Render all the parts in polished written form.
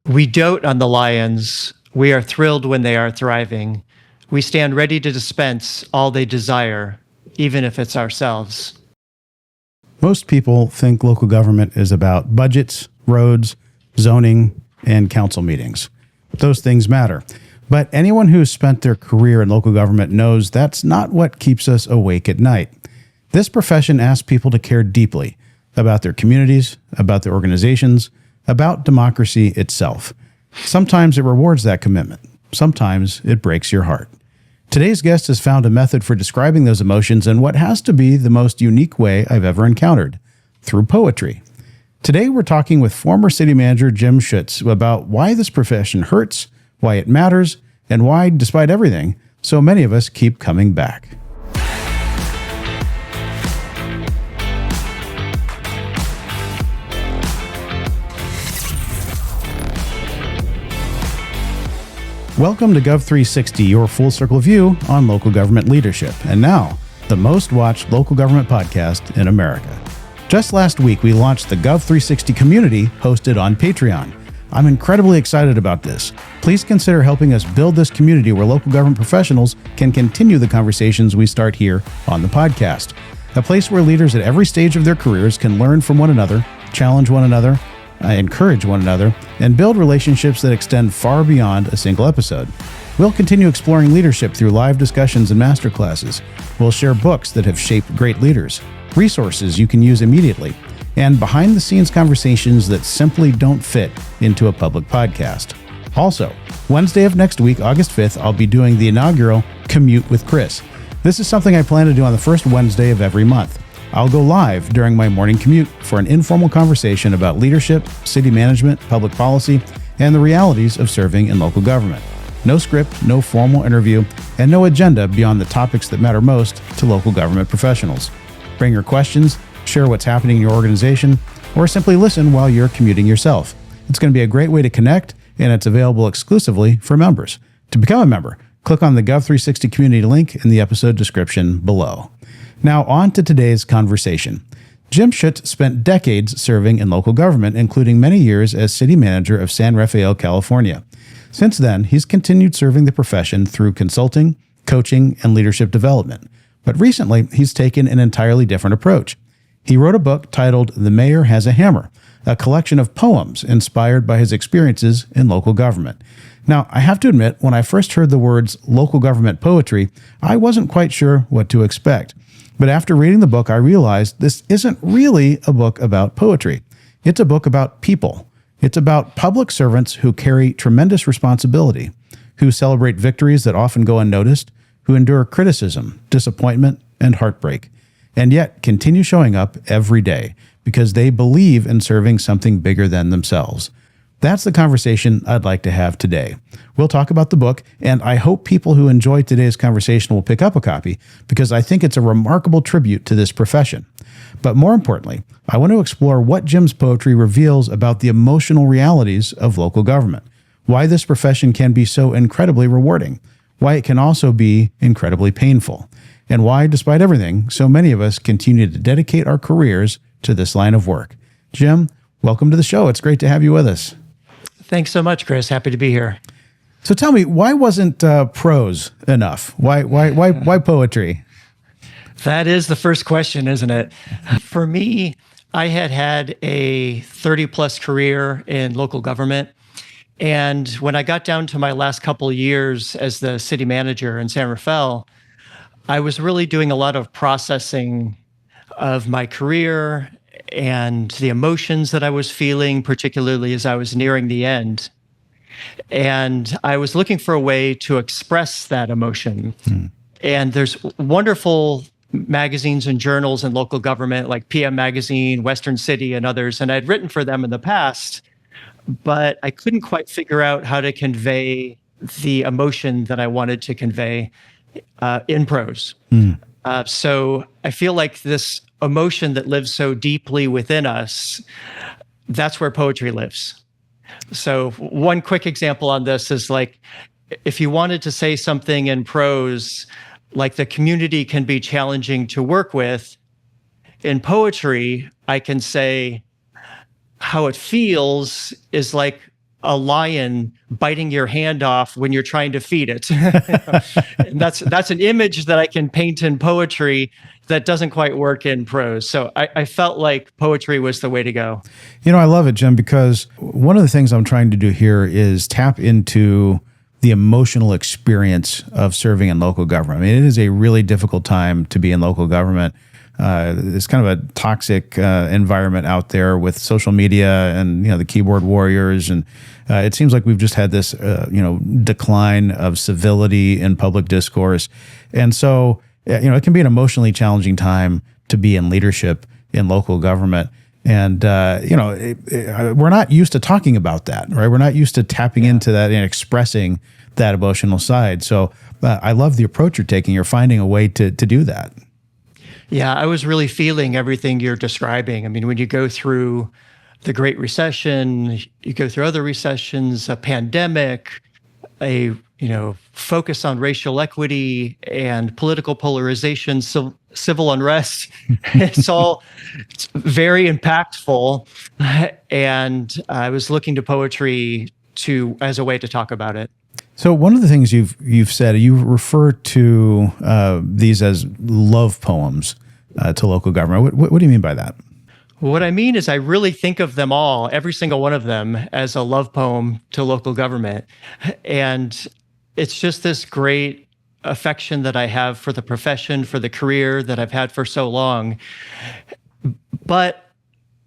We dote on the lions. We are thrilled when they are thriving. We stand ready to dispense all they desire, even if it's ourselves. Most people think local government is about budgets, roads, zoning, and council meetings. Those things matter. But anyone who's spent their career in local government knows that's not what keeps us awake at night. This profession asks people to care deeply about their communities, about their organizations, about democracy itself. Sometimes it rewards that commitment. Sometimes it breaks your heart. Today's guest has found a method for describing those emotions in what has to be the most unique way I've ever encountered, through poetry. Today we're talking with former city manager Jim Schutz about why this profession hurts, why it matters, and why, despite everything, so many of us keep coming back. Welcome to Gov360, your full circle view on local government leadership. And now, the most watched local government podcast in America. Just last week, we launched the Gov360 community hosted on Patreon. I'm incredibly excited about this. Please consider helping us build this community where local government professionals can continue the conversations we start here on the podcast. A place where leaders at every stage of their careers can learn from one another, challenge one another, encourage one another, and build relationships that extend far beyond a single episode. We'll continue exploring leadership through live discussions and masterclasses. We'll share books that have shaped great leaders, resources you can use immediately, and behind-the-scenes conversations that simply don't fit into a public podcast. Also, Wednesday of next week, August 5th, I'll be doing the inaugural Commute with Chris. This is something I plan to do on the first Wednesday of every month. I'll go live during my morning commute for an informal conversation about leadership, city management, public policy, and the realities of serving in local government. No script, no formal interview, and no agenda beyond the topics that matter most to local government professionals. Bring your questions, share what's happening in your organization, or simply listen while you're commuting yourself. It's going to be a great way to connect, and it's available exclusively for members. To become a member, click on the Gov360 community link in the episode description below. Now on to today's conversation. Jim Schutz spent decades serving in local government, including many years as city manager of San Rafael, California. Since then, he's continued serving the profession through consulting, coaching, and leadership development. But recently, he's taken an entirely different approach. He wrote a book titled The Mayor Has a Hammer, a collection of poems inspired by his experiences in local government. Now, I have to admit, when I first heard the words local government poetry, I wasn't quite sure what to expect. But after reading the book, I realized this isn't really a book about poetry. It's a book about people. It's about public servants who carry tremendous responsibility, who celebrate victories that often go unnoticed, who endure criticism, disappointment, and heartbreak, and yet continue showing up every day because they believe in serving something bigger than themselves. That's the conversation I'd like to have today. We'll talk about the book, and I hope people who enjoy today's conversation will pick up a copy because I think it's a remarkable tribute to this profession. But more importantly, I want to explore what Jim's poetry reveals about the emotional realities of local government, why this profession can be so incredibly rewarding, why it can also be incredibly painful, and why, despite everything, so many of us continue to dedicate our careers to this line of work. Jim, welcome to the show. It's great to have you with us. Thanks so much, Chris. Happy to be here. So tell me, why wasn't prose enough? Why poetry? That is the first question, isn't it? For me, I had a 30-plus career in local government. And when I got down to my last couple of years as the city manager in San Rafael, I was really doing a lot of processing of my career and the emotions that I was feeling, particularly as I was nearing the end. And I was looking for a way to express that emotion. And there's wonderful magazines and journals in local government like PM Magazine, Western City, and others. And I'd written for them in the past, but I couldn't quite figure out how to convey the emotion that I wanted to convey in prose. So I feel like this emotion that lives so deeply within us, that's where poetry lives. So one quick example on this is like, if you wanted to say something in prose, like the community can be challenging to work with, in poetry, I can say how it feels is like a lion biting your hand off when you're trying to feed it. And that's an image that I can paint in poetry that doesn't quite work in prose. So I felt like poetry was the way to go. I love it, Jim, because one of the things I'm trying to do here is tap into the emotional experience of serving in local government. I mean, it is a really difficult time to be in local government. It's kind of a toxic environment out there with social media and the keyboard warriors, and it seems like we've just had this decline of civility in public discourse, and so it can be an emotionally challenging time to be in leadership in local government. And we're not used to talking about that, right? We're not used to tapping into that and expressing that emotional side. So I love the approach you're taking. You're finding a way to do that. Yeah, I was really feeling everything you're describing. I mean, when you go through the Great Recession, you go through other recessions, a pandemic, a focus on racial equity and political polarization, civil unrest. It's very impactful. And I was looking to poetry as a way to talk about it. So one of the things you've said, you refer to these as love poems to local government. What do you mean by that? What I mean is I really think of them all, every single one of them, as a love poem to local government. And it's just this great affection that I have for the profession, for the career that I've had for so long. But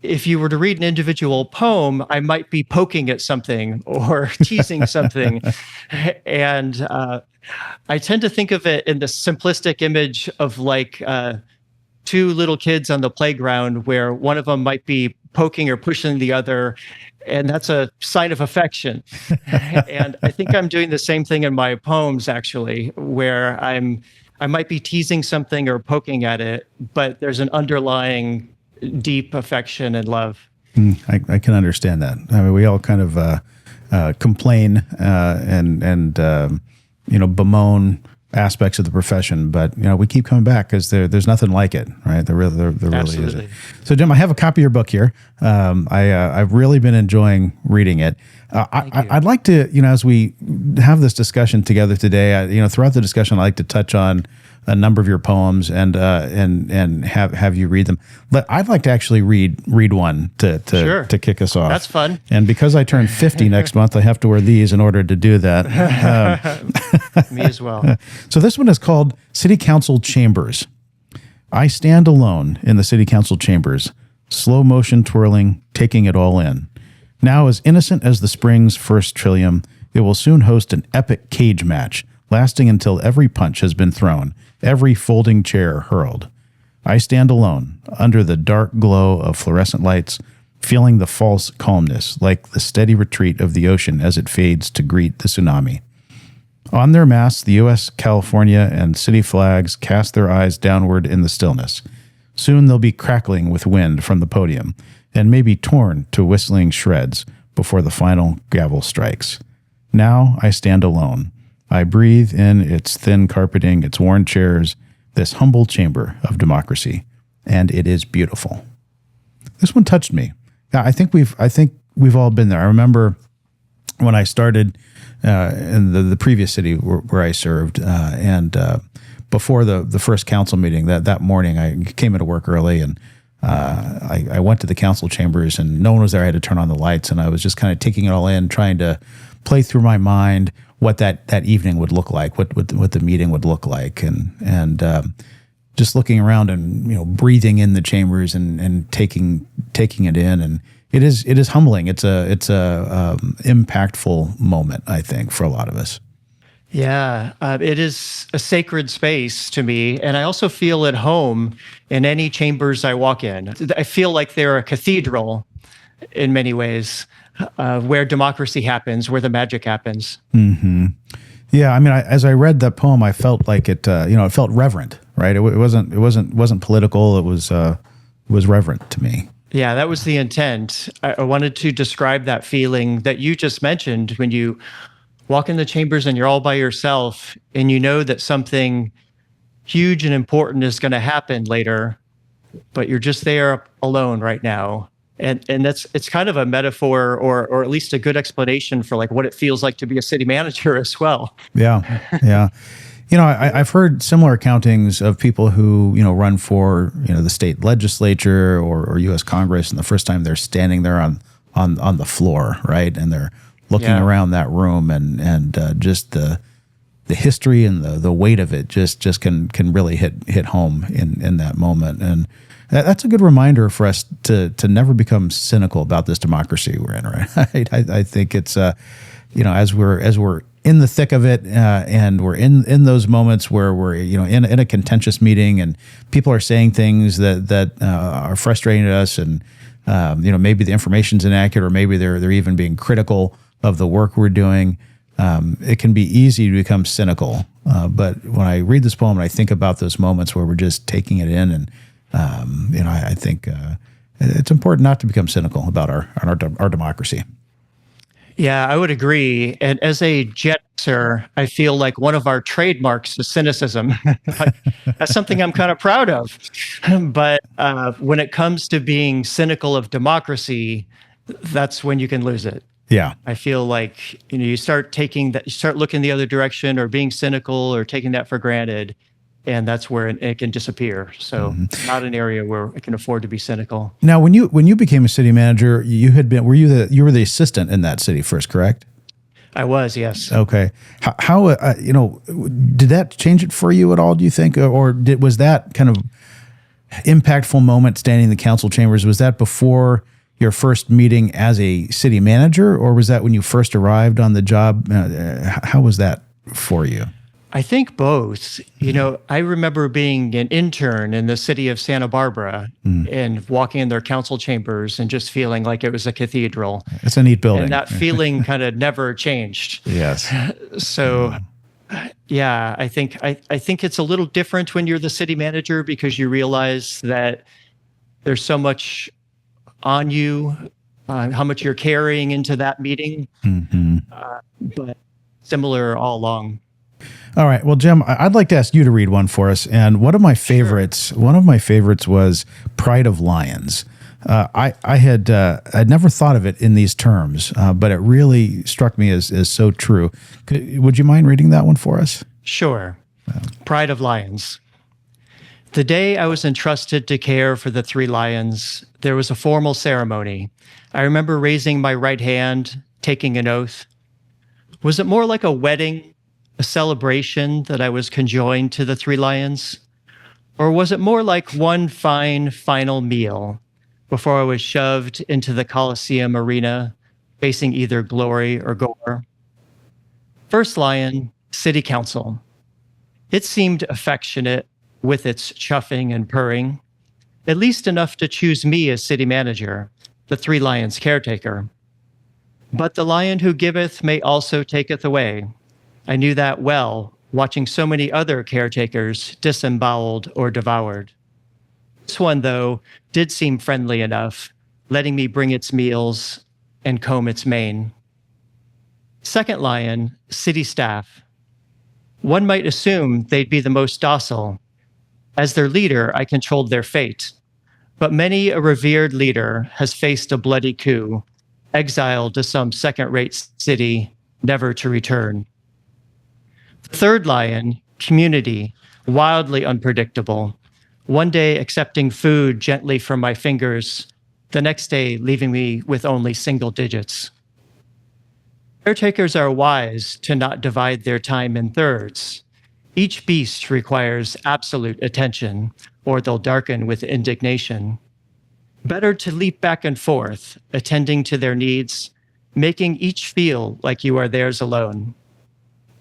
if you were to read an individual poem, I might be poking at something or teasing something. And I tend to think of it in the simplistic image of like two little kids on the playground where one of them might be poking or pushing the other. And that's a sign of affection. And I think I'm doing the same thing in my poems, actually, where I might be teasing something or poking at it, but there's an underlying deep affection and love. I can understand that. I mean, we all kind of complain and bemoan aspects of the profession, but we keep coming back because there's nothing like it, right? There really isn't. So, Jim, I have a copy of your book here. I've really been enjoying reading it. I'd like to, as we have this discussion together today, throughout the discussion, I like to touch on a number of your poems and have you read them. But I'd like to actually read one to kick us off. That's fun. And because I turn 50 next month, I have to wear these in order to do that. Me as well. So this one is called City Council Chambers. I stand alone in the City Council chambers, slow motion twirling, taking it all in. Now as innocent as the spring's first trillium, it will soon host an epic cage match, lasting until every punch has been thrown, every folding chair hurled. I stand alone, under the dark glow of fluorescent lights, feeling the false calmness, like the steady retreat of the ocean as it fades to greet the tsunami. On their masts, the U.S., California, and city flags cast their eyes downward in the stillness. Soon they'll be crackling with wind from the podium, and maybe torn to whistling shreds before the final gavel strikes. Now I stand alone. I breathe in its thin carpeting, its worn chairs, this humble chamber of democracy, and it is beautiful. This one touched me. Yeah, I think we've all been there. I remember when I started in the previous city where I served, and before the first council meeting that morning, I came into work early and I went to the council chambers and no one was there. I had to turn on the lights and I was just kind of taking it all in, trying to play through my mind what that evening would look like, what the meeting would look like, and just looking around and breathing in the chambers and taking it in, and it is humbling. It's a impactful moment, I think, for a lot of us. Yeah, it is a sacred space to me, and I also feel at home in any chambers I walk in. I feel like they're a cathedral in many ways, where democracy happens, where the magic happens. Mm-hmm. Yeah, I mean, as I read that poem, I felt like it. It felt reverent, right? It wasn't political. It was reverent to me. Yeah, that was the intent. I wanted to describe that feeling that you just mentioned when you walk in the chambers and you're all by yourself and you know that something huge and important is going to happen later, but you're just there alone right now. And it's kind of a metaphor, or at least a good explanation for like what it feels like to be a city manager as well. Yeah, yeah. I've heard similar accountings of people who, run for, the state legislature or U.S. Congress, and the first time they're standing there on the floor, right? And they're looking around that room, and just the history and the weight of it just can really hit home in that moment. And that's a good reminder for us to never become cynical about this democracy we're in, right? I think it's as we're in the thick of it, and we're in those moments where we're in a contentious meeting and people are saying things that are frustrating to us, and maybe the information's inaccurate, or maybe they're even being critical of the work we're doing. It can be easy to become cynical, but when I read this poem and I think about those moments where we're just taking it in, and I think it's important not to become cynical about our democracy. Yeah, I would agree. And as a Gen Xer, I feel like one of our trademarks is cynicism. That's something I'm kind of proud of. But when it comes to being cynical of democracy, that's when you can lose it. Yeah, I feel like you start looking the other direction, or being cynical, or taking that for granted, and that's where it can disappear. So, not an area where I can afford to be cynical. Now, when you became a city manager, you were the assistant in that city first, correct? I was, yes. Okay. How did that change it for you at all? Do you think, or was that kind of impactful moment standing in the council chambers? Was that before your first meeting as a city manager, or was that when you first arrived on the job? How was that for you? I think both. I remember being an intern in the city of Santa Barbara and walking in their council chambers and just feeling like it was a cathedral. It's a neat building. And that feeling kind of never changed. Yes. So, yeah, I think it's a little different when you're the city manager, because you realize that there's so much on you, how much you're carrying into that meeting, but similar all along. All right. Well, Jim, I'd like to ask you to read one for us. And one of my favorites was Pride of Lions. I'd never thought of it in these terms, but it really struck me as so true. Would you mind reading that one for us? Sure. Pride of Lions. The day I was entrusted to care for the 3 lions, there was a formal ceremony. I remember raising my right hand, taking an oath. Was it more like a wedding, a celebration that I was conjoined to the 3 lions? Or was it more like one fine final meal before I was shoved into the Coliseum arena, facing either glory or gore? First lion, City Council. It seemed affectionate with its chuffing and purring, at least enough to choose me as city manager, the 3 lions' caretaker. But the lion who giveth may also taketh away. I knew that well, watching so many other caretakers disemboweled or devoured. This one, though, did seem friendly enough, letting me bring its meals and comb its mane. Second lion, city staff. One might assume they'd be the most docile. As their leader, I controlled their fate. But many a revered leader has faced a bloody coup, exiled to some second-rate city, never to return. The third lion, community, wildly unpredictable. One day accepting food gently from my fingers, the next day leaving me with only single digits. Caretakers are wise to not divide their time in thirds. Each beast requires absolute attention, or they'll darken with indignation. Better to leap back and forth, attending to their needs, making each feel like you are theirs alone.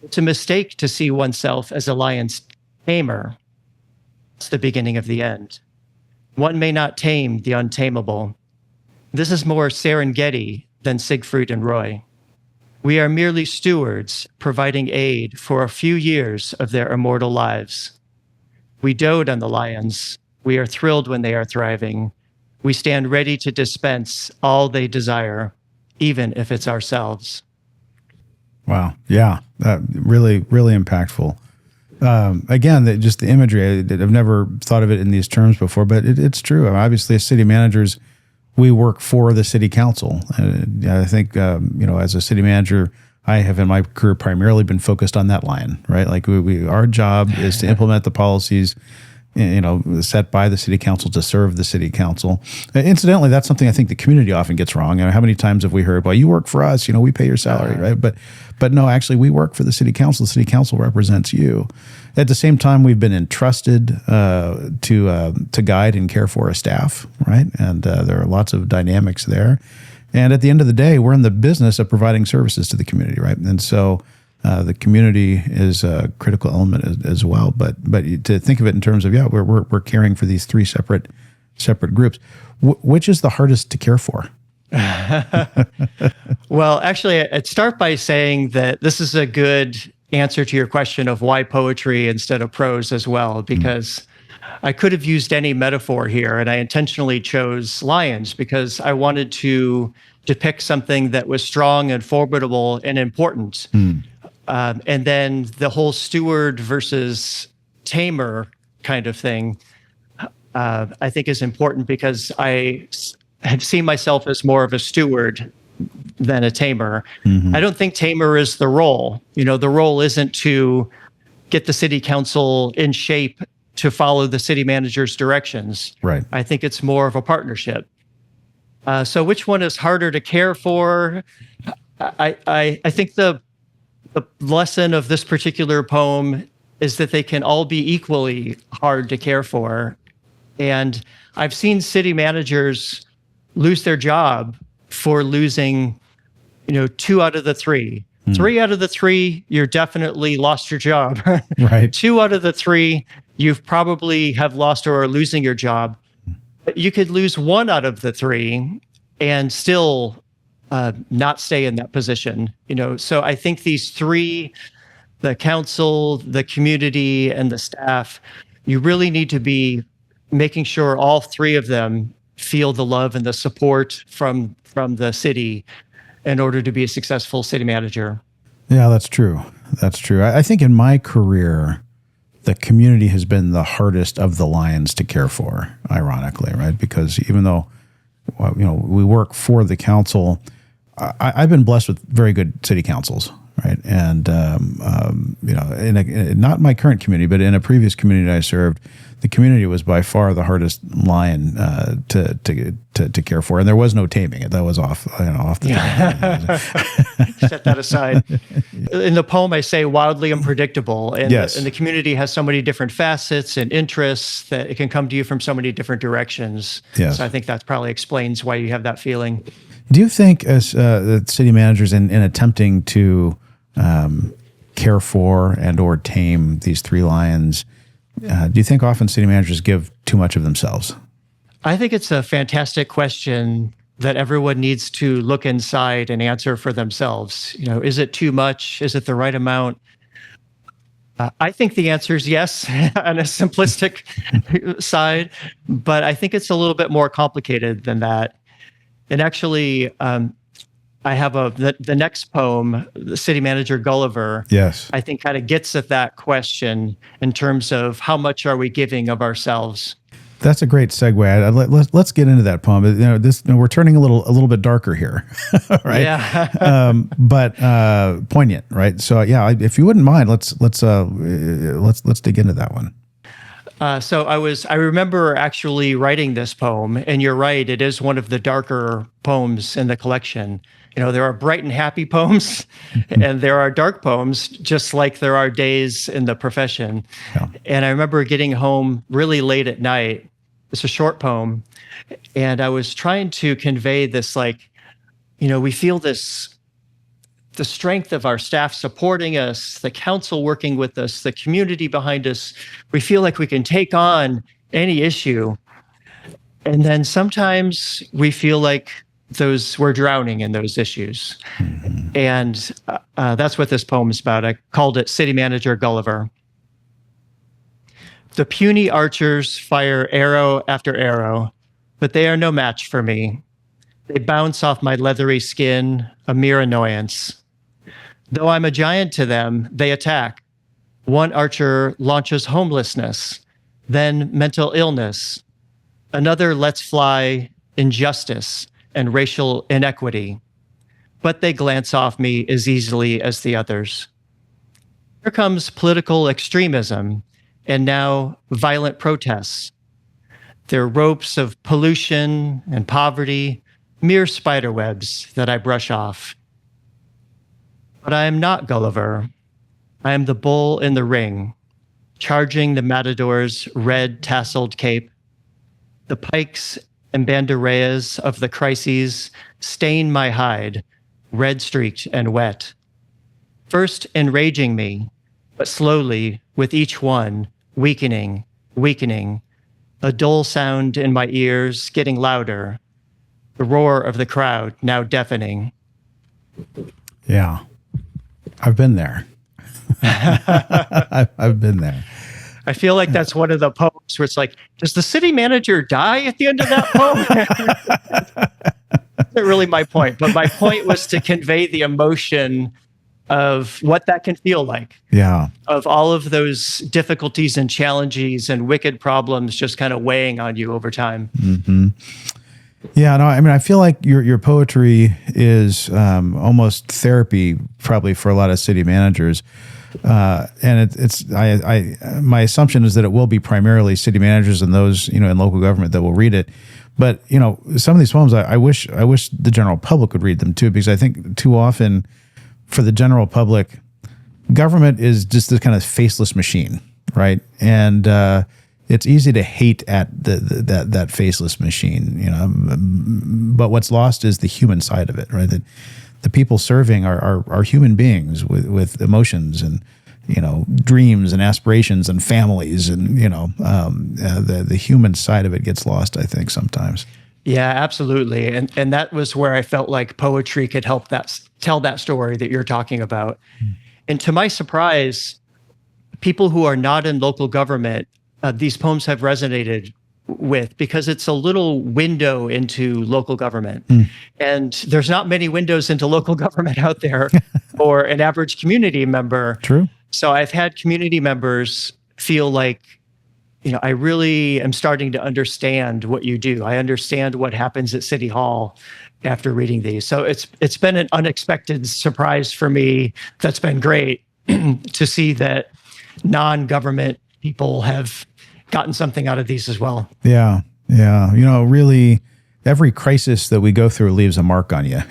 It's a mistake to see oneself as a lion's tamer. It's the beginning of the end. One may not tame the untamable. This is more Serengeti than Siegfried and Roy. We are merely stewards, providing aid for a few years of their immortal lives. We dote on the lions. We are thrilled when they are thriving. We stand ready to dispense all they desire, even if it's ourselves. Wow. Yeah. Really, really impactful. Again, just the imagery, I've never thought of it in these terms before, but it's true. Obviously, as city managers, we work for the city council. I think, as a city manager, I have in my career primarily been focused on that line, right? Like our job is to implement the policies, set by the city council to serve the city council. Incidentally, that's something I think the community often gets wrong. How many times have we heard, well, you work for us, we pay your salary, right? But no, actually we work for the city council. The city council represents you. At the same time, we've been entrusted to guide and care for a staff, right? And there are lots of dynamics there. And at the end of the day, we're in the business of providing services to the community, right? And so the community is a critical element as well. But to think of it in terms of, we're caring for these three separate groups. Which is the hardest to care for? Well, actually, I'd start by saying that this is a good answer to your question of why poetry instead of prose as well, because I could have used any metaphor here, and I intentionally chose lions because I wanted to depict something that was strong and formidable and important. And then the whole steward versus tamer kind of thing, I think is important because I have seen myself as more of a steward than a tamer. I don't think tamer is the role. The role isn't to get the city council in shape to follow the city manager's directions. Right. I think it's more of a partnership. So which one is harder to care for? I think the lesson of this particular poem is that they can all be equally hard to care for. And I've seen city managers lose their job for losing, 2 out of the 3. 3 out of the 3, you're definitely lost your job. Right. 2 out of the 3, you've probably have lost or are losing your job. But you could lose 1 out of the 3 and still not stay in that position. So I think these 3, the council, the community, and the staff, you really need to be making sure all 3 of them feel the love and the support from the city in order to be a successful city manager. Yeah, that's true. That's true. I think in my career, the community has been the hardest of the lions to care for, ironically, right? Because even though, we work for the council, I've been blessed with very good city councils, right? And, not my current community, but in a previous community I served, the community was by far the hardest lion to care for, and there was no taming it. That was off the top. Set that aside. In the poem, I say wildly unpredictable, and, yes. And the community has so many different facets and interests that it can come to you from so many different directions. Yes. So I think that probably explains why you have that feeling. Do you think, as city managers, in attempting to care for and or tame these 3 lions, do you think often city managers give too much of themselves? I think it's a fantastic question that everyone needs to look inside and answer for themselves. Is it too much? Is it the right amount? I think the answer is yes on a simplistic side, but I think it's a little bit more complicated than that. And actually, I have the next poem, the city manager Gulliver. Yes, I think kind of gets at that question in terms of how much are we giving of ourselves. that's a great segue. Let's get into that poem. We're turning a little bit darker here, right? Yeah. But poignant, right? So if you wouldn't mind, let's dig into that one. So I remember actually writing this poem, and you're right, it is one of the darker poems in the collection. There are bright and happy poems, and there are dark poems, just like there are days in the profession. Yeah. And I remember getting home really late at night. It's a short poem, and I was trying to convey this, we feel this, the strength of our staff supporting us, the council working with us, the community behind us. We feel like we can take on any issue. And then sometimes we feel like we're drowning in those issues. Mm-hmm. And that's what this poem is about. I called it City Manager Gulliver. The puny archers fire arrow after arrow, but they are no match for me. They bounce off my leathery skin, a mere annoyance. Though I'm a giant to them, they attack. One archer launches homelessness, then mental illness. Another lets fly injustice, and racial inequity, but they glance off me as easily as the others. Here comes political extremism and now violent protests. They're ropes of pollution and poverty, mere spiderwebs that I brush off. But I am not Gulliver. I am the bull in the ring, charging the matador's red tasseled cape. The pikes and banderillas of the crises stain my hide, red-streaked and wet. First enraging me, but slowly, with each one, weakening, a dull sound in my ears getting louder, the roar of the crowd now deafening. Yeah, I've been there. I've been there. I feel like that's one of the poems where it's like, does the city manager die at the end of that poem? That's not really my point, but my point was to convey the emotion of what that can feel like. Yeah. Of all of those difficulties and challenges and wicked problems just kind of weighing on you over time. Mm-hmm. Yeah, no, I mean, I feel like your poetry is almost therapy, probably for a lot of city managers. And my assumption is that it will be primarily city managers and those, in local government that will read it. But, some of these poems, I wish the general public would read them too, because I think too often for the general public, government is just this kind of faceless machine, right? And it's easy to hate at that faceless machine, but what's lost is the human side of it, right? That the people serving are human beings with emotions and, dreams and aspirations and families, and, the human side of it gets lost, I think, sometimes. Yeah, absolutely. And that was where I felt like poetry could help tell that story that you're talking about. And to my surprise, people who are not in local government, these poems have resonated with, because it's a little window into local government. And there's not many windows into local government out there for an average community member. True. So I've had community members feel like, I really am starting to understand what you do. I understand what happens at City Hall after reading these. So it's been an unexpected surprise for me. That's been great to see that non-government people have gotten something out of these as well. Yeah. Yeah. Really, every crisis that we go through leaves a mark on you,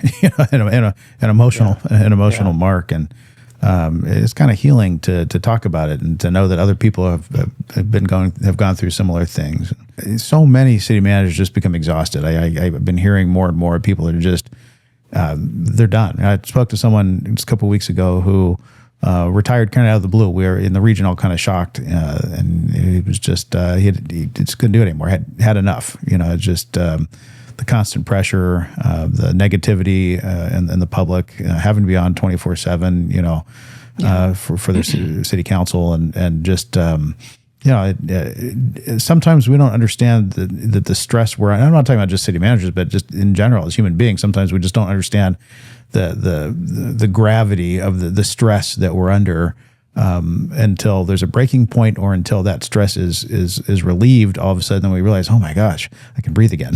an emotional mark. And it's kind of healing to talk about it and to know that other people have gone through similar things. So many city managers just become exhausted. I've been hearing more and more people that are just, they're done. I spoke to someone just a couple of weeks ago who retired kind of out of the blue. We were in the region all kind of shocked, and he was just he just couldn't do it anymore. Had enough. Just the constant pressure, the negativity, and the public having to be on 24/7. For their city council, and just sometimes we don't understand the stress we're on. I'm not talking about just city managers, but just in general as human beings. Sometimes we just don't understand the gravity of the stress that we're under until there's a breaking point, or until that stress is relieved. All of a sudden, we realize, oh my gosh, I can breathe again.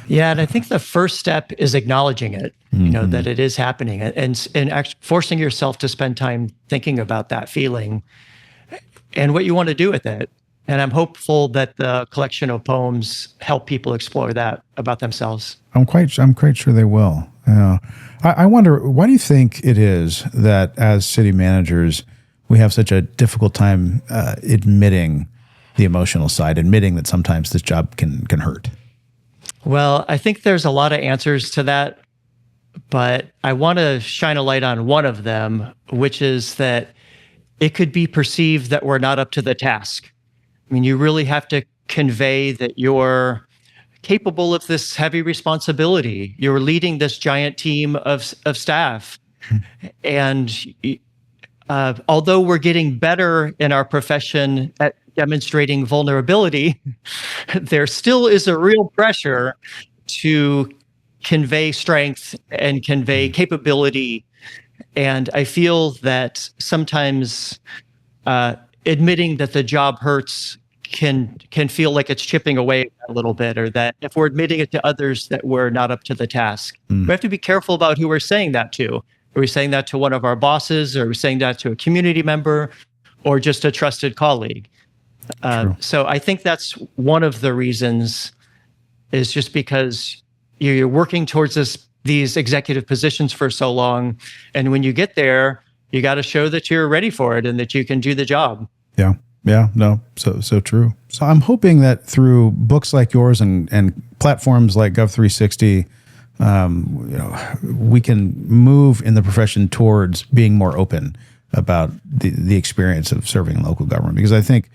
Yeah, and I think the first step is acknowledging it. That it is happening, and actually forcing yourself to spend time thinking about that feeling and what you want to do with it. And I'm hopeful that the collection of poems help people explore that about themselves. I'm quite sure they will. Yeah. I wonder, why do you think it is that as city managers, we have such a difficult time admitting the emotional side, admitting that sometimes this job can hurt? Well, I think there's a lot of answers to that, but I want to shine a light on one of them, which is that it could be perceived that we're not up to the task. I mean, you really have to convey that you're capable of this heavy responsibility. You're leading this giant team of staff. And although we're getting better in our profession at demonstrating vulnerability, there still is a real pressure to convey strength and convey capability. And I feel that sometimes admitting that the job hurts can feel like it's chipping away a little bit, or that if we're admitting it to others that we're not up to the task. We have to be careful about who we're saying that to. Are we saying that to one of our bosses? Or are we saying that to a community member or just a trusted colleague? So I think that's one of the reasons, is just because you're working towards these executive positions for so long. And when you get there, you got to show that you're ready for it and that you can do the job. Yeah. Yeah. No, so true. So I'm hoping that through books like yours and platforms like Gov360, we can move in the profession towards being more open about the experience of serving in local government. Because I think,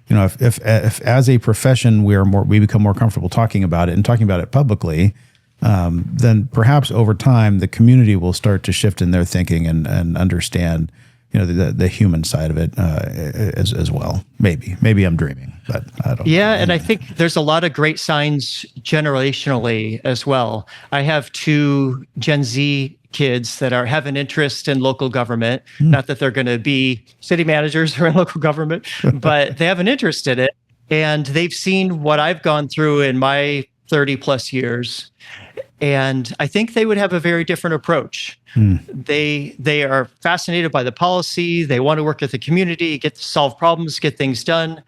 if as a profession we become more comfortable talking about it and talking about it publicly, then perhaps over time the community will start to shift in their thinking and understand, the human side of it as well. Maybe I'm dreaming, but I don't. Yeah, and I think there's a lot of great signs generationally as well. I have 2 Gen Z kids that have an interest in local government. Not that they're going to be city managers or in local government, but they have an interest in it, and they've seen what I've gone through in my 30 plus years. And I think they would have a very different approach. They are fascinated by the policy. They want to work with the community, get to solve problems, get things done.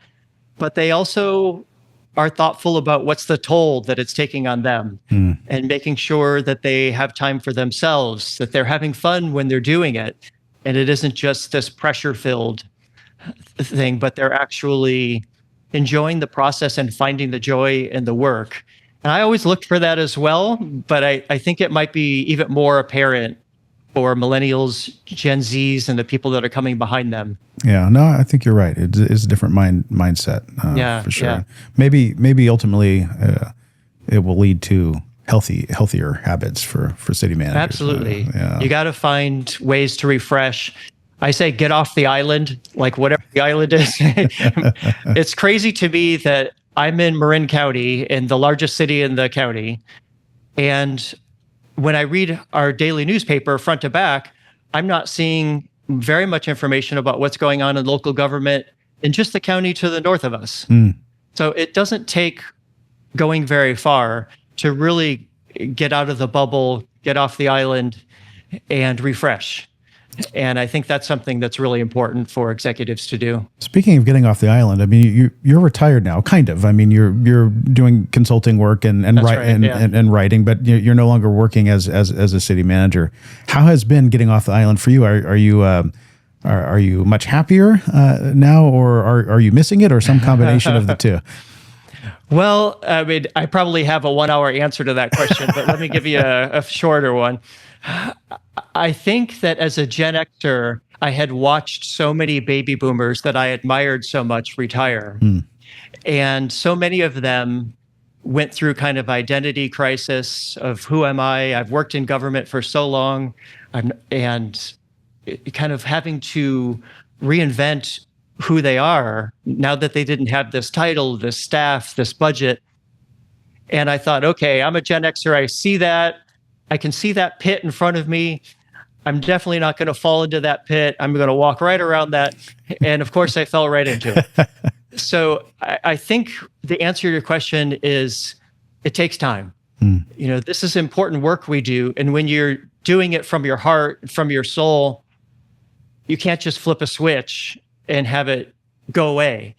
But they also are thoughtful about what's the toll that it's taking on them, and making sure that they have time for themselves, that they're having fun when they're doing it. And it isn't just this pressure-filled thing, but they're actually enjoying the process and finding the joy in the work. And I always looked for that as well, but I think it might be even more apparent for millennials, Gen Zs, and the people that are coming behind them. Yeah, no, I think you're right. It's a different mindset, for sure. Yeah. Maybe ultimately it will lead to healthier habits for city managers. Absolutely. You got to find ways to refresh. I say get off the island, like whatever the island is. It's crazy to me that I'm in Marin County, in the largest city in the county. And when I read our daily newspaper front to back, I'm not seeing very much information about what's going on in local government in just the county to the north of us. So it doesn't take going very far to really get out of the bubble, get off the island, and refresh. And I think that's something that's really important for executives to do. Speaking of getting off the island, I mean, you're retired now, kind of. I mean, you're doing consulting work and writing, but you're no longer working as a city manager. How has been getting off the island for you? Are you much happier now, or are you missing it, or some combination of the two? Well, I mean, I probably have a 1-hour answer to that question, but let me give you a shorter one. I think that as a Gen Xer, I had watched so many baby boomers that I admired so much retire. And so many of them went through kind of identity crisis of who am I? I've worked in government for so long, and kind of having to reinvent who they are now that they didn't have this title, this staff, this budget. And I thought, okay, I'm a Gen Xer. I see that. I can see that pit in front of me. I'm definitely not going to fall into that pit. I'm going to walk right around that. And of course, I fell right into it. So I think the answer to your question is it takes time. This is important work we do. And when you're doing it from your heart, from your soul, you can't just flip a switch and have it go away.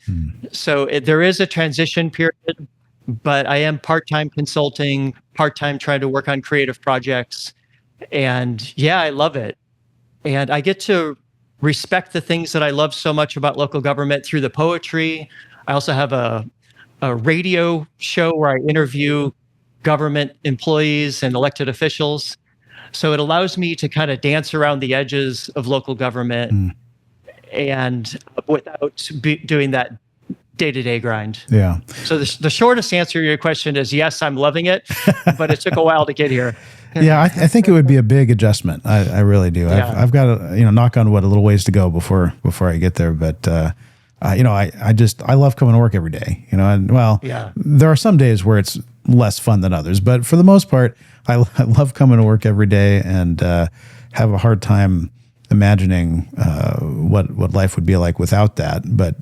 So there is a transition period, but I am part-time consulting, part-time trying to work on creative projects. And yeah, I love it. And I get to respect the things that I love so much about local government through the poetry. I also have a radio show where I interview government employees and elected officials. So it allows me to kind of dance around the edges of local government and without doing that day-to-day grind. Yeah. So the shortest answer to your question is yes, I'm loving it, but it took a while to get here. Yeah, I think it would be a big adjustment. I really do. Yeah. I've got knock on wood, a little ways to go before I get there. But I love coming to work every day. There are some days where it's less fun than others, but for the most part, I love coming to work every day and have a hard time imagining what life would be like without that. But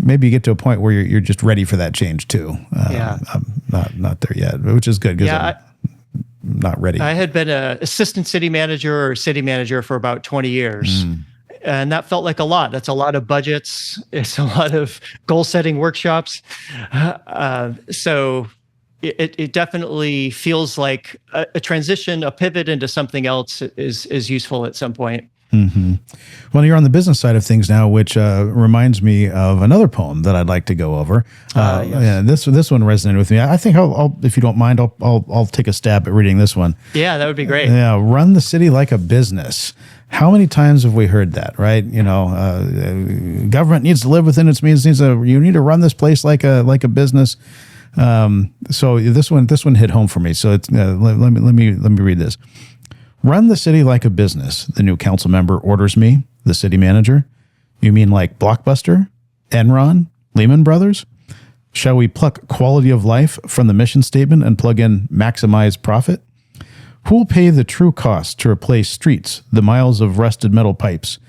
maybe you get to a point where you're just ready for that change too. I'm not there yet, which is good because I'm not ready. I had been an assistant city manager or city manager for about 20 years. And that felt like a lot. That's a lot of budgets. It's a lot of goal setting workshops. So it definitely feels like a transition, a pivot into something else is useful at some point. Mm-hmm. Well, you're on the business side of things now, which reminds me of another poem that I'd like to go over. Yes. Yeah, this one resonated with me. I think I'll if you don't mind, I'll take a stab at reading this one. Yeah, that would be great. Yeah, run the city like a business. How many times have we heard that, right? Government needs to live within its means. You need to run this place like a business. So this one hit home for me. So it's let me read this. Run the city like a business, the new council member orders me, the city manager. You mean like Blockbuster, Enron, Lehman Brothers? Shall we pluck quality of life from the mission statement and plug in maximize profit? Who'll pay the true cost to replace streets, the miles of rusted metal pipes?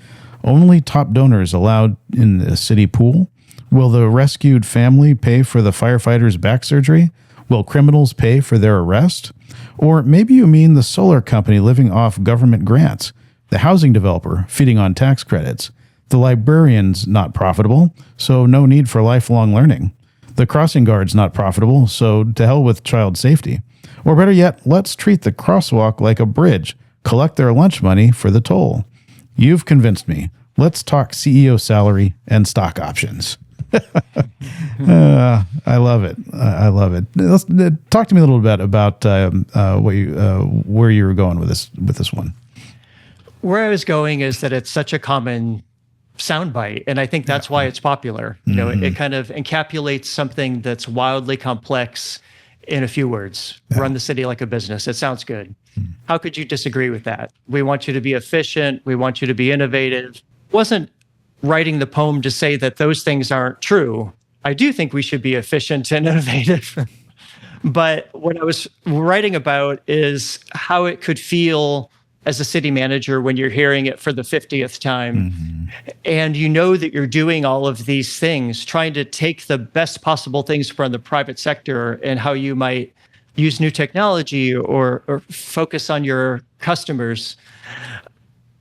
Only top donors allowed in the city pool? Will the rescued family pay for the firefighter's back surgery? Will criminals pay for their arrest? Or maybe you mean the solar company living off government grants, the housing developer feeding on tax credits, the librarian's not profitable, so no need for lifelong learning, the crossing guard's not profitable, so to hell with child safety. Or better yet, let's treat the crosswalk like a bridge, collect their lunch money for the toll. You've convinced me. Let's talk CEO salary and stock options. I love it. I love it. Let's talk to me a little bit about where you were going with this one. Where I was going is that it's such a common soundbite, and I think that's why it's popular. It kind of encapsulates something that's wildly complex in a few words. Run the city like a business. It sounds good. How could you disagree with that? We want you to be efficient. We want you to be innovative. Wasn't writing the poem to say that those things aren't true. I do think we should be efficient and innovative. But what I was writing about is how it could feel as a city manager when you're hearing it for the 50th time. And you know that you're doing all of these things, trying to take the best possible things from the private sector and how you might use new technology or focus on your customers.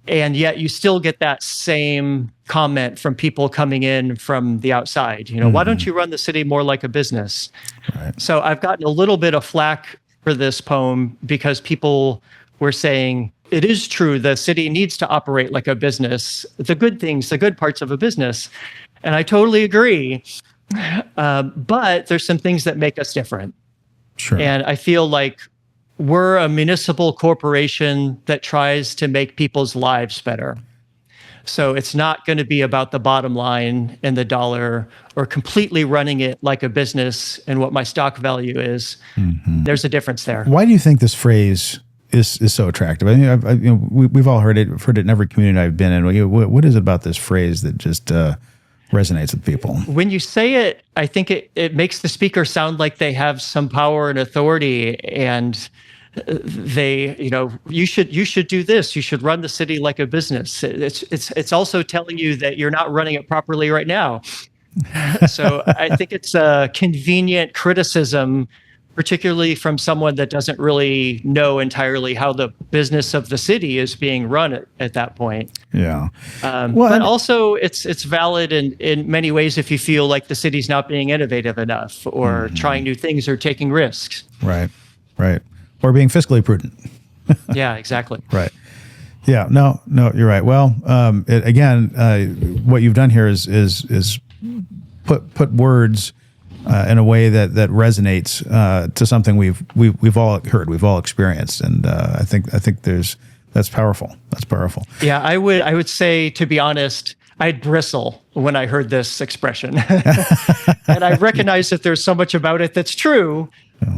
And yet you still get that same comment from people coming in from the outside. Why don't you run the city more like a business? Right. So I've gotten a little bit of flack for this poem because people were saying, it is true, the city needs to operate like a business, the good things, the good parts of a business. And I totally agree. But there's some things that make us different. Sure. And I feel like we're a municipal corporation that tries to make people's lives better. So it's not going to be about the bottom line and the dollar or completely running it like a business and what my stock value is. There's a difference there. Why do you think this phrase is so attractive? I mean, we've all heard it in every community I've been in. What is it about this phrase that just resonates with people? When you say it, I think it makes the speaker sound like they have some power and authority, and they, you should do this. You should run the city like a business. It's also telling you that you're not running it properly right now. So I think it's a convenient criticism, particularly from someone that doesn't really know entirely how the business of the city is being run at that point. Yeah. But also it's valid in many ways if you feel like the city's not being innovative enough or trying new things or taking risks. Right. Or being fiscally prudent. Yeah, exactly. Right. Yeah. No, you're right. Well, what you've done here is put words in a way that resonates to something we've all heard, we've all experienced, and I think that's powerful. That's powerful. Yeah, I would say, to be honest, I'd bristle when I heard this expression, and I recognize that there's so much about it that's true,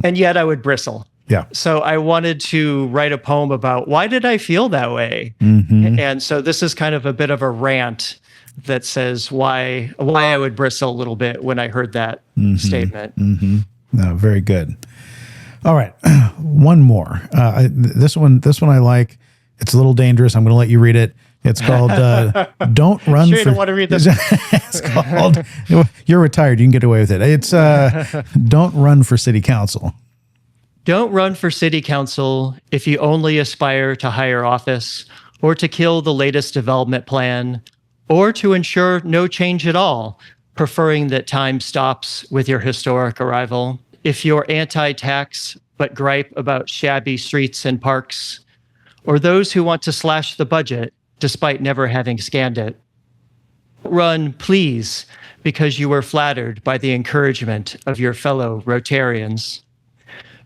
and yet I would bristle. Yeah. So I wanted to write a poem about why did I feel that way, and so this is kind of a bit of a rant that says why I would bristle a little bit when I heard that statement. No, very good. All right, one more. This one I like, It's a little dangerous. I'm going to let you read it. It's called "Don't Run Sure, for." you don't want to read this. It's called. You're retired. You can get away with it. It's "Don't Run for City Council." Don't run for city council if you only aspire to higher office, or to kill the latest development plan, or to ensure no change at all, preferring that time stops with your historic arrival. If you're anti-tax but gripe about shabby streets and parks, or those who want to slash the budget despite never having scanned it. Run, please, because you were flattered by the encouragement of your fellow Rotarians.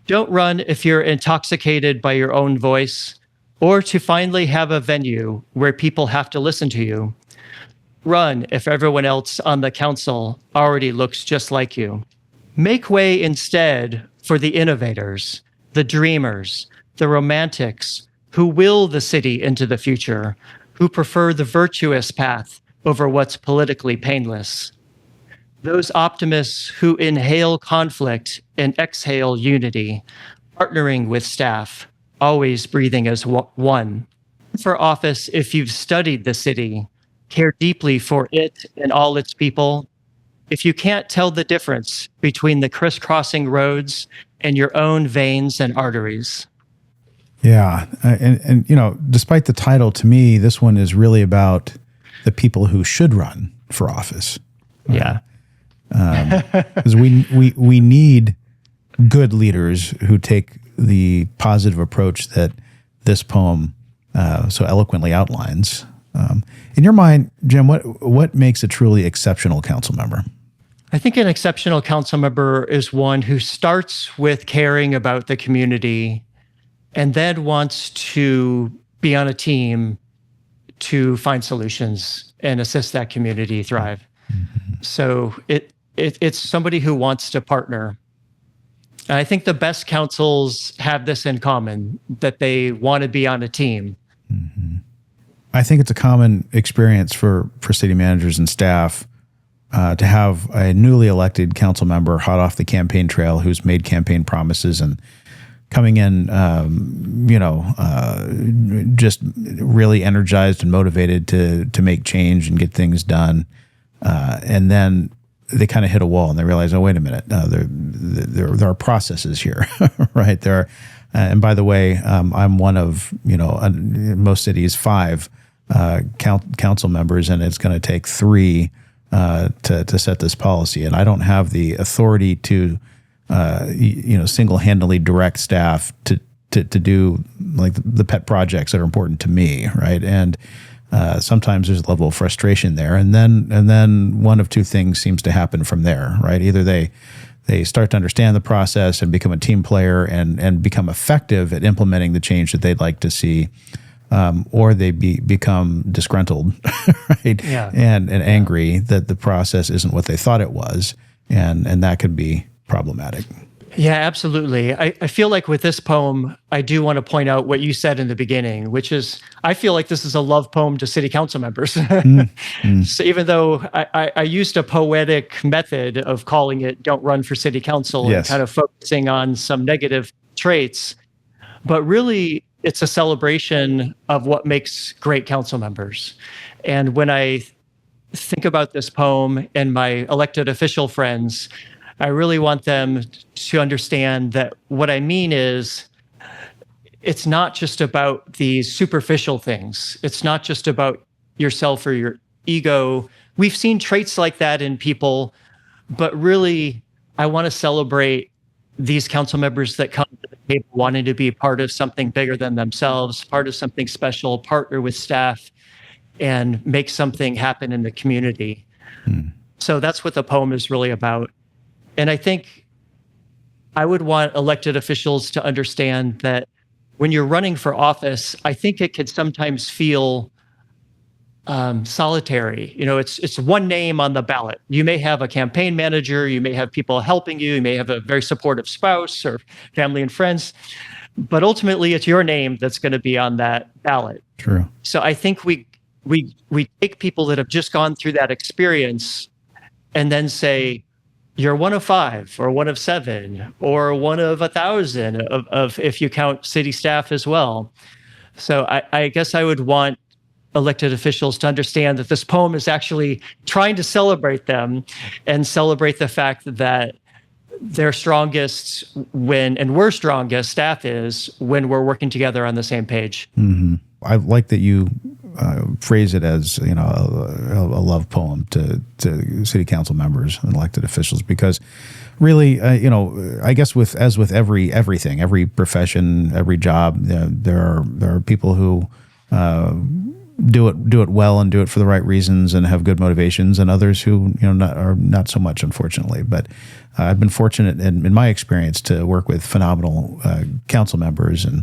Don't run if you're intoxicated by your own voice, or to finally have a venue where people have to listen to you. Run if everyone else on the council already looks just like you. Make way instead for the innovators, the dreamers, the romantics, who will the city into the future, who prefer the virtuous path over what's politically painless. Those optimists who inhale conflict and exhale unity, partnering with staff, always breathing as one. For office, if you've studied the city, care deeply for it and all its people, if you can't tell the difference between the crisscrossing roads and your own veins and arteries. Yeah. And despite the title, to me, this one is really about the people who should run for office. Yeah. Because we need good leaders who take the positive approach that this poem so eloquently outlines. In your mind, Jim, what makes a truly exceptional council member? I think an exceptional council member is one who starts with caring about the community and then wants to be on a team to find solutions and assist that community thrive. Mm-hmm. So it's somebody who wants to partner. And I think the best councils have this in common, that they want to be on a team. Mm-hmm. I think it's a common experience for city managers and staff to have a newly elected council member hot off the campaign trail who's made campaign promises and coming in, just really energized and motivated to make change and get things done. And then they kind of hit a wall and they realize, oh, wait a minute, there are processes here, right? There are, and by the way, I'm one of, in most cities, 5 council members, and it's going to take 3 to set this policy. And I don't have the authority to, single-handedly direct staff to do like the pet projects that are important to me, right? And sometimes there's a level of frustration there, and then one of 2 things seems to happen from there, right? Either they start to understand the process and become a team player and become effective at implementing the change that they'd like to see, or they become disgruntled, right? Yeah. And angry that the process isn't what they thought it was, and that could be problematic. Yeah, absolutely. I feel like with this poem, I do want to point out what you said in the beginning, which is, I feel like this is a love poem to city council members. So even though I used a poetic method of calling it "Don't Run for City Council," yes, and kind of focusing on some negative traits, but really it's a celebration of what makes great council members. And when I think about this poem and my elected official friends, I really want them to understand that what I mean is, it's not just about these superficial things. It's not just about yourself or your ego. We've seen traits like that in people, but really, I want to celebrate these council members that come to the table wanting to be part of something bigger than themselves, part of something special, partner with staff, and make something happen in the community. So that's what the poem is really about. And I think I would want elected officials to understand that when you're running for office, I think it could sometimes feel solitary. It's one name on the ballot. You may have a campaign manager, you may have people helping you may have a very supportive spouse or family and friends, but ultimately it's your name that's going to be on that ballot. True. So I think we take people that have just gone through that experience and then say, you're one of 5 or one of 7 or one of 1,000 of if you count city staff as well. So I guess I would want elected officials to understand that this poem is actually trying to celebrate them and celebrate the fact that they're strongest and we're strongest, staff is, when we're working together on the same page. Mm-hmm. I like that you phrase it as, a love poem to city council members and elected officials, because really, I guess with everything, every profession, every job, there are people who do it well and do it for the right reasons and have good motivations, and others who are not so much, unfortunately. But I've been fortunate in my experience to work with phenomenal council members, and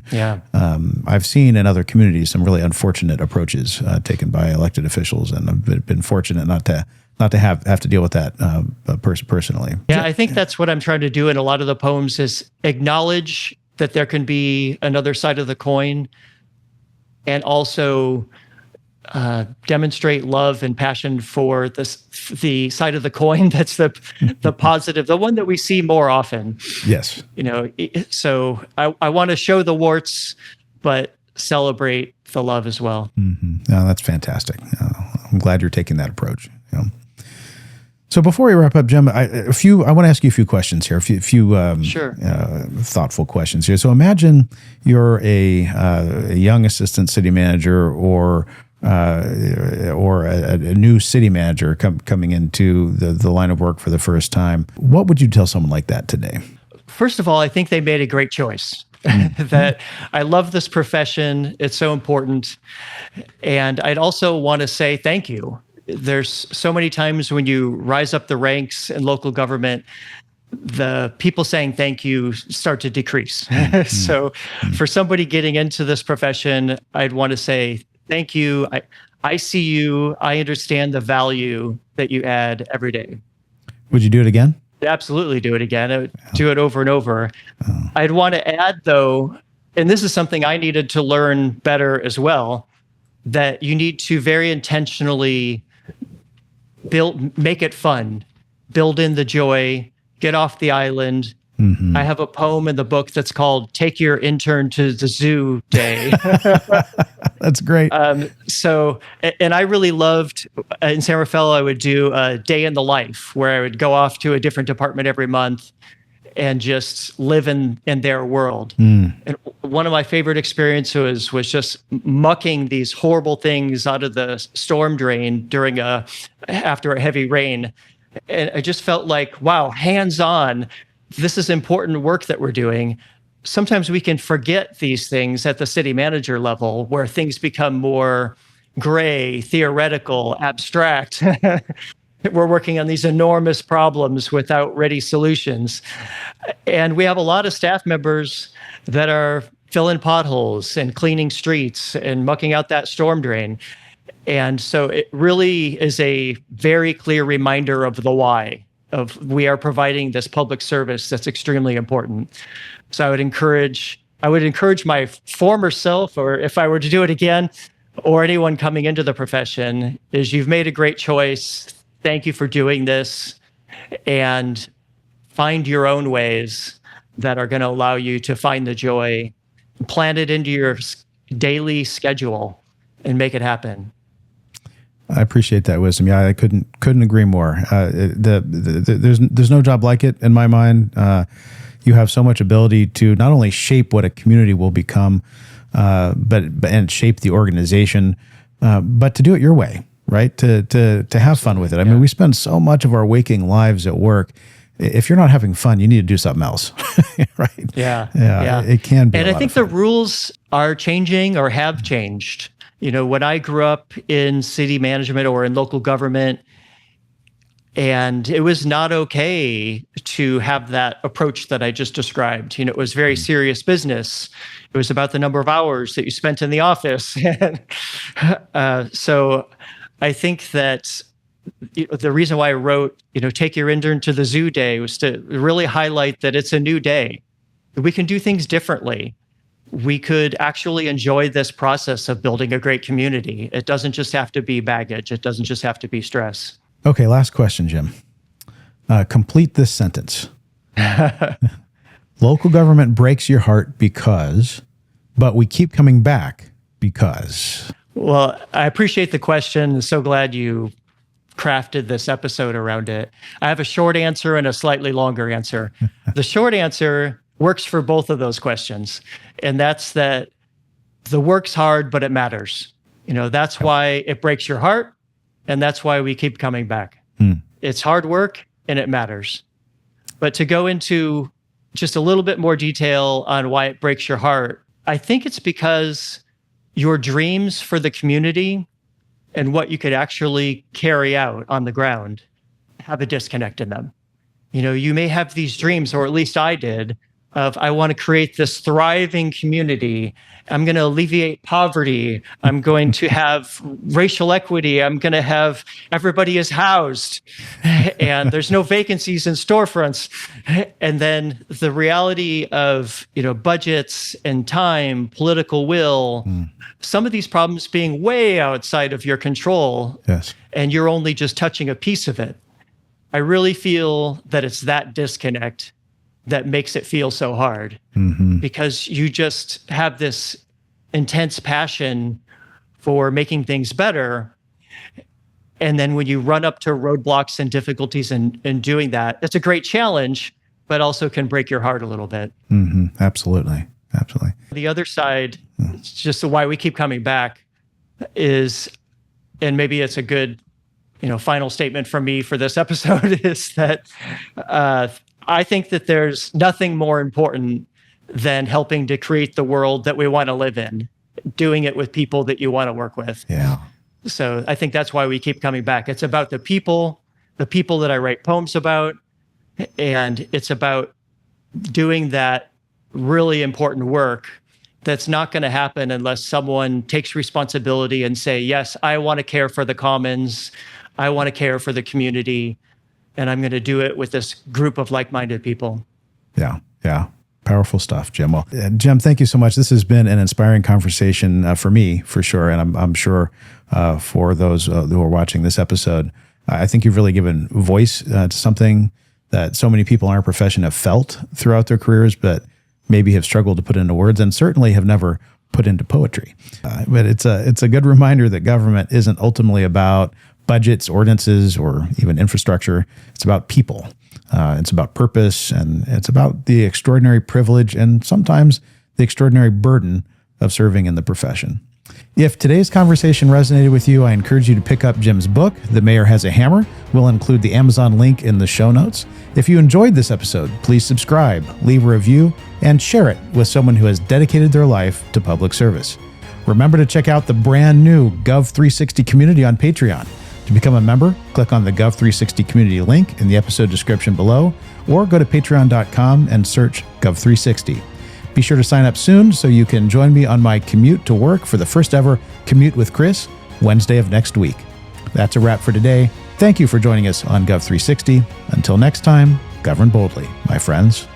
I've seen in other communities some really unfortunate approaches taken by elected officials, and I've been fortunate not to have to deal with that personally. Yeah, I think that's what I'm trying to do in a lot of the poems, is acknowledge that there can be another side of the coin, and also demonstrate love and passion for the side of the coin that's the positive, the one that we see more often. Yes. So I want to show the warts, but celebrate the love as well. Mm-hmm. No, that's fantastic. I'm glad you're taking that approach. So before we wrap up, Jim, I want to ask you a few questions here, a few sure. Thoughtful questions here. So imagine you're a young assistant city manager or a new city manager coming into the line of work for the first time. What would you tell someone like that today? First of all, I think they made a great choice. That I love this profession. It's so important. And I'd also want to say thank you. There's so many times when you rise up the ranks in local government, the people saying thank you start to decrease. So for somebody getting into this profession, I'd want to say thank you. I see you. I understand the value that you add every day. Would you do it again? Absolutely do it again. I would do it over and over. I'd want to add, though, and this is something I needed to learn better as well, that you need to very intentionally make it fun, build in the joy, get off the island. I have a poem in the book that's called "Take Your Intern to the Zoo Day." That's great. And I really loved, in San Rafael, I would do a day in the life where I would go off to a different department every month and just live in their world. And one of my favorite experiences was just mucking these horrible things out of the storm drain after a heavy rain. And I just felt like, wow, hands-on, this is important work that we're doing. Sometimes we can forget these things at the city manager level, where things become more gray, theoretical, abstract. We're working on these enormous problems without ready solutions. And we have a lot of staff members that are filling potholes and cleaning streets and mucking out that storm drain. And so it really is a very clear reminder of the why, of we are providing this public service that's extremely important. So I would encourage my former self, or if I were to do it again, or anyone coming into the profession, is you've made a great choice. Thank you for doing this, and find your own ways that are going to allow you to find the joy, plan it into your daily schedule, and make it happen. I appreciate that wisdom. Yeah, I couldn't agree more. There's no job like it in my mind. You have so much ability to not only shape what a community will become, but shape the organization, but to do it your way, right? To have fun with it. I mean, we spend so much of our waking lives at work. If you're not having fun, you need to do something else, right? Yeah. It can be. And I think the rules are changing or have changed. When I grew up in city management or in local government, and it was not okay to have that approach that I just described. It was very serious business. It was about the number of hours that you spent in the office. So I think that the reason why I wrote, take your intern to the zoo day, was to really highlight that it's a new day. We can do things differently. We could actually enjoy this process of building a great community. It doesn't just have to be baggage. It doesn't just have to be stress. Okay, last question, Jim. Complete this sentence. Local government breaks your heart but we keep coming back because? Well, I appreciate the question. So glad you crafted this episode around it. I have a short answer and a slightly longer answer. The short answer works for both of those questions. And that's that the work's hard, but it matters. That's why it breaks your heart. And that's why we keep coming back. It's hard work and it matters. But to go into just a little bit more detail on why it breaks your heart, I think it's because your dreams for the community and what you could actually carry out on the ground have a disconnect in them. You may have these dreams, or at least I did, of I want to create this thriving community. I'm going to alleviate poverty. I'm going to have racial equity. I'm going to have everybody is housed and there's no vacancies in storefronts. And then the reality of, budgets and time, political will, some of these problems being way outside of your control. Yes. And you're only just touching a piece of it. I really feel that it's that disconnect that makes it feel so hard, because you just have this intense passion for making things better. And then when you run up to roadblocks and difficulties in doing that, it's a great challenge, but also can break your heart a little bit. Absolutely. The other side, it's just why we keep coming back is, and maybe it's a good, final statement from me for this episode, is that I think that there's nothing more important than helping to create the world that we want to live in, doing it with people that you want to work with. Yeah. So I think that's why we keep coming back. It's about the people that I write poems about, and it's about doing that really important work that's not going to happen unless someone takes responsibility and say, yes, I want to care for the commons. I want to care for the community. And I'm going to do it with this group of like-minded people. Yeah. Powerful stuff, Jim. Well, Jim, thank you so much. This has been an inspiring conversation for me, for sure. And I'm sure for those who are watching this episode, I think you've really given voice to something that so many people in our profession have felt throughout their careers, but maybe have struggled to put into words, and certainly have never put into poetry. But it's a good reminder that government isn't ultimately about budgets, ordinances, or even infrastructure. It's about people. It's about purpose, and it's about the extraordinary privilege and sometimes the extraordinary burden of serving in the profession. If today's conversation resonated with you, I encourage you to pick up Jim's book, The Mayor Has a Hammer. We'll include the Amazon link in the show notes. If you enjoyed this episode, please subscribe, leave a review, and share it with someone who has dedicated their life to public service. Remember to check out the brand new Gov360 community on Patreon. To become a member, click on the Gov360 community link in the episode description below, or go to patreon.com and search Gov360. Be sure to sign up soon so you can join me on my commute to work for the first ever Commute with Chris, Wednesday of next week. That's a wrap for today. Thank you for joining us on Gov360. Until next time, govern boldly, my friends.